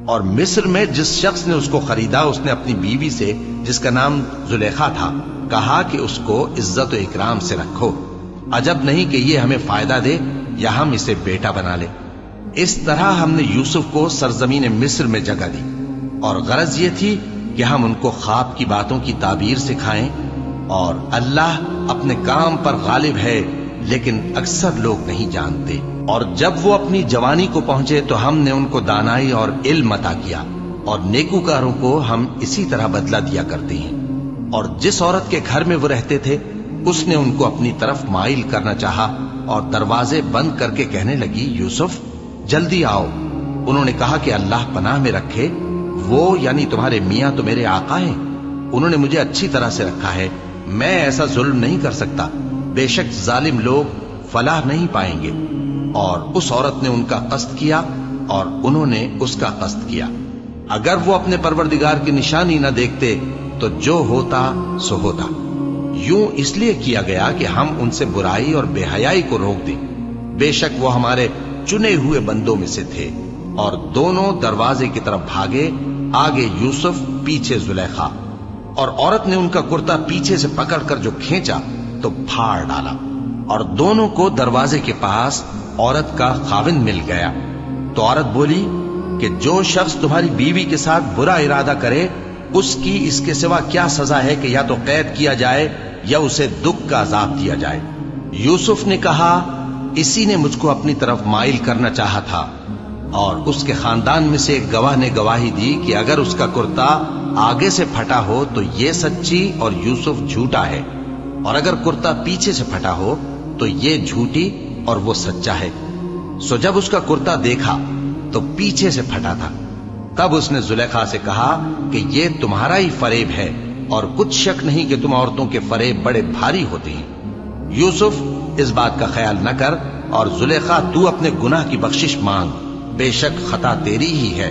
اور مصر میں جس شخص نے اس کو خریدا اس نے اپنی بیوی سے جس کا نام زلیخا تھا کہا کہ اس کو عزت و اکرام سے رکھو، عجب نہیں کہ یہ ہمیں فائدہ دے یا ہم اسے بیٹا بنا لے۔ اس طرح ہم نے یوسف کو سرزمین مصر میں جگہ دی، اور غرض یہ تھی کہ ہم ان کو خواب کی باتوں کی تعبیر سکھائیں، اور اللہ اپنے کام پر غالب ہے لیکن اکثر لوگ نہیں جانتے۔ اور جب وہ اپنی جوانی کو پہنچے تو ہم نے ان کو دانائی اور علم عطا کیا، اور نیکوکاروں کو ہم اسی طرح بدلہ دیا کرتے ہیں۔ اور جس عورت کے گھر میں وہ رہتے تھے اس نے ان کو اپنی طرف مائل کرنا چاہا اور دروازے بند کر کے کہنے لگی، یوسف جلدی آؤ۔ انہوں نے کہا کہ اللہ پناہ میں رکھے، وہ یعنی تمہارے میاں تو میرے آقا ہیں، انہوں نے مجھے اچھی طرح سے رکھا ہے، میں ایسا ظلم نہیں کر سکتا، بے شک ظالم لوگ فلاح نہیں پائیں گے۔ اور اس عورت نے ان کا قصد کیا اور انہوں نے اس کا قصد کیا۔ اگر وہ اپنے پروردگار کی نشانی نہ دیکھتے تو جو ہوتا سو ہوتا۔ یوں اس لیے کیا گیا کہ ہم ان سے برائی اور بے حیائی کو روک دیں، بے شک وہ ہمارے چنے ہوئے بندوں میں سے تھے۔ اور دونوں دروازے کی طرف بھاگے، آگے یوسف پیچھے زلیخا، اور عورت نے ان کا کرتا پیچھے سے پکڑ کر جو کھینچا تو پھاڑ ڈالا، اور دونوں کو دروازے کے پاس عورت کا خاوند مل گیا۔ تو عورت بولی کہ جو شخص تمہاری بیوی کے ساتھ برا ارادہ کرے اس کی اس کے سوا کیا سزا ہے کہ یا تو قید کیا جائے یا اسے دکھ کا عذاب دیا جائے۔ یوسف نے کہا، اسی نے مجھ کو اپنی طرف مائل کرنا چاہا تھا، اور اس کے خاندان میں سے ایک گواہ نے گواہی دی کہ اگر اس کا کرتا آگے سے پھٹا ہو تو یہ سچی اور یوسف جھوٹا ہے، اور اگر کرتا پیچھے سے پھٹا ہو تو یہ جھوٹی اور وہ سچا ہے۔ سو جب اس کا کرتا دیکھا تو پیچھے سے پھٹا تھا، تب اس نے زلیخا سے کہا کہ یہ تمہارا ہی فریب ہے، اور کچھ شک نہیں کہ تم عورتوں کے فریب بڑے بھاری ہوتے ہیں۔ یوسف اس بات کا خیال نہ کر، اور زلیخا تو اپنے گناہ کی بخشش مانگ، بے شک خطا تیری ہی ہے،